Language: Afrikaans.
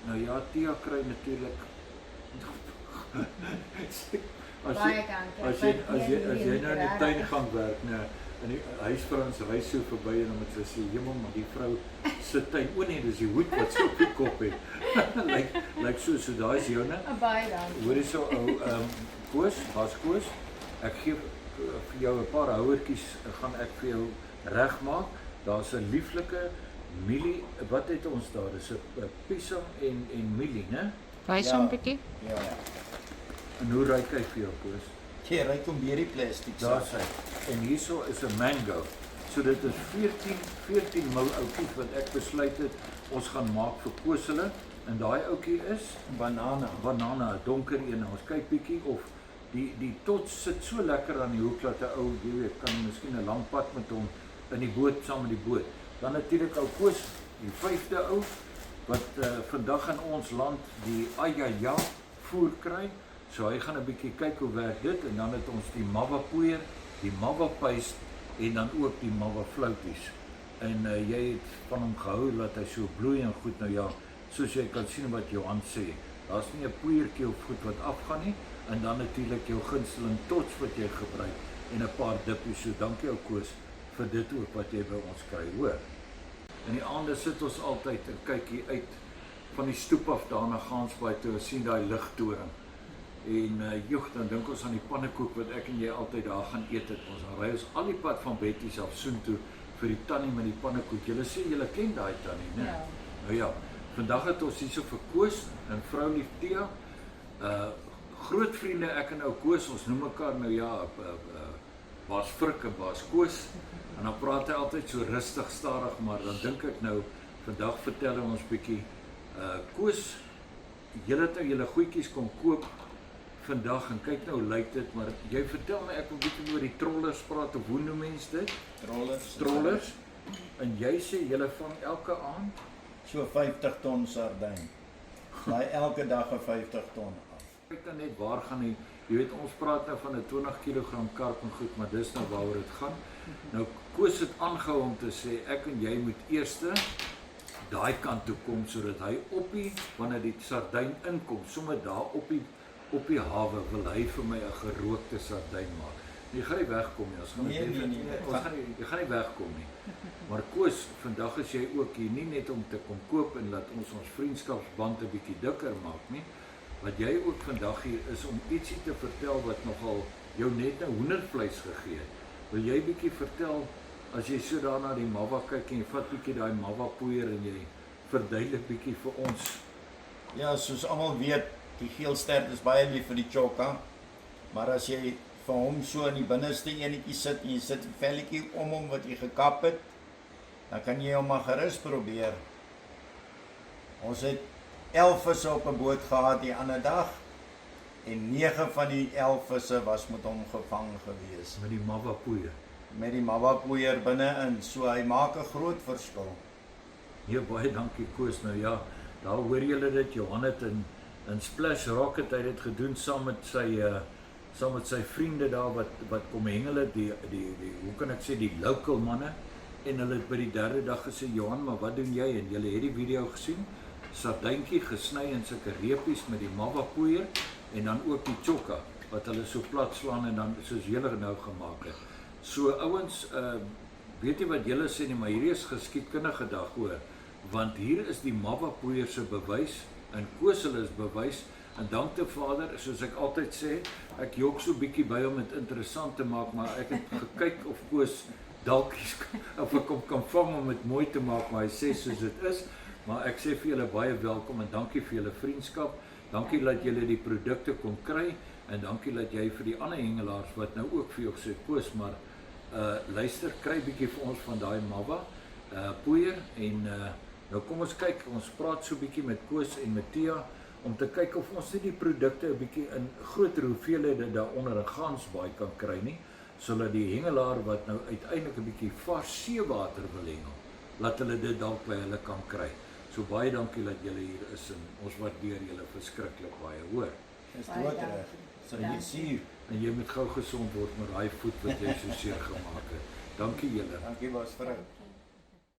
Nou ja, Tia kry natuurlik as jy nou in die tuin gaan werk, in die huisvrouens ry so verby en dan moet sy sê, jemel, maar die vrou se tuin, nee, dis die hoed wat sy op die kop het. Lyk so daai is joune. Baie dankie. Hoor jy so ou Koos, Bas Koos, ek gee vir jou 'n paar houertjies, gaan ek vir jou regmaak. Daar's 'n lieflike mielie, wat het ons daar? Dis 'n piesang en mielie, né? Wys hom bietjie. Ja. En hoe ruik hy vir jou, Koos? Jy ruik hom deur die plastiek. Daar's hy. En hierso is 'n mango. So dit is 14 mil oudjies wat ek besluit het ons gaan maak vir Koos hulle. En daai ouetjie is Banana, 'n donker een. Ons kyk bietjie of die tots sit so lekker aan die hoek dat 'n ou, jy weet, kan miskien 'n lang pad met hom in die boot saam met die boot. Dan natuurlik ou Koos, die 5de ou wat vandag in ons land die ajaja voer kry. So hy gaan 'n bietjie kyk hoe werk dit en dan het ons die mava poeier, die mava paste en dan ook die mava flouties. En jy het van hom gehou dat hy so bloei en goed. Nou ja, soos jy kan sien wat Johan sê, daar's nie 'n poeiertjie of goed wat afgaan nie en dan natuurlik jou gunsteling tots wat jy gebruik en 'n paar dippies. So dankie ou Koos vir dit ook wat jy by ons kry, hoor. In die aande sit ons altyd en kyk hier uit van die stoep af daar na Gansbaai toe en sien daai ligtoring. En dan dink ons aan die pannekoek wat ek en jy altyd daar gaan eet het. Ons ry ons al die pad van Betty's af soontoe vir die tannie met die pannekoek. Julle sê julle ken daai tannie, né? Ja. Nou ja, vandag het ons hierso vir Koos en vrou lief Tia. Groot vriende ek en ou Koos, ons noem mekaar nou ja, Baas Frik en Baas Koos. En dan praat hy altyd so rustig, stadig, maar dan dink ek nou, vandag vertel ons bietjie, Koos, julle het nou julle goedjies kom koop vandag en kyk nou hoe lyk dit, maar jy vertel my, ek wil bietjie oor die trollers praat, of hoe noem mens dit? Trollers. En jy sê julle vang elke aand? So 50 ton sardyn. Laai elke dag 'n 50 ton af. Kyk dan net waar gaan jy weet ons praat nou van 'n 20 kg karp en goed, maar dis nou waaroor dit gaan. Nou Koos het aangehou om te sê ek en jy moet eers daai kant toe kom sodat hy wanneer die sardyn inkom, sommer daar op die hawe wil hy vir my 'n gerookte sardyn maak. Jy gaan nie wegkom nie, ons gaan jy gaan nie wegkom nie. Maar Koos, vandag is jy ook hier nie net om te kom koop en laat ons vriendskapsband 'n bietjie dikker maak nie. Wat jy ook vandag hier is om ietsie te vertel wat nogal jou net nou hoendervleis gegee het. Wil jy bietjie vertel as jy so daar na die mava kyk en jy vat bietjie daai mava poeier en jy verduidelik bietjie vir ons? Ja, soos almal weet, die geelstert is baie lief vir die chokka. Maar as jy vir hom so in die binneste enetjie sit en jy sit 'n velletjie om hom wat jy gekap het, dan kan jy hom maar gerus probeer. Ons het 11 visse op 'n boot gehad die ander dag en 9 van die 11 visse was met hom gevang gewees. Met die mava poeier. Met die mava poeier binne-in, so hy maak 'n groot verskil. Ja, baie dankie Koos. Nou ja, daar hoor julle dit, Johan het in Splash Rocket hy het dit gedoen saam met sy vriende daar wat kom hengel het, die hoe kan ek sê, die local manne, en hulle het by die 3de dag gesê, Johan, maar wat doen jy? En julle het die video gesien, sardyntjie gesny in sulke reepies met die mava poeier en dan ook die chokka wat hulle so plat slaan en dan soos julle nou gemaak het. So ouens, weet jy wat julle sê nie, maar hierdie is geskiedkundige dag hoor, want hier is die mava poeier se bewys en Koos hulle is bewys. En dank te Vader, soos ek altyd sê, ek jok so bietjie by om dit interessant te maak, maar ek het gekyk of Koos dalk of ek hom kan vang om dit mooi te maak, maar hy sê soos dit is. Maar ek sê vir julle baie welkom en dankie vir julle vriendskap. Dankie dat julle die produkte kon kry en dankie dat jy vir die ander hengelaars wat nou ook vir jou sê, Koos, maar luister, kry bietjie vir ons van daai mava poeier en nou kom ons kyk, ons praat so bietjie met Koos en met Tia om te kyk of ons nie die produkte 'n bietjie in groter hoeveelhede daaronder in Gansbaai kan kry nie, sodat die hengelaar wat nou uiteindelik 'n bietjie vars seewater wil hengel, laat hulle dit dalk by hulle kan kry. So baie dankie dat julle hier is en ons waardeer julle verskriklik baie, hoor. Is dood reg. So jy sien, en jy moet gou gesond word met daai voet wat jy so seer gemaak het. Dankie julle. Dankie was vrou.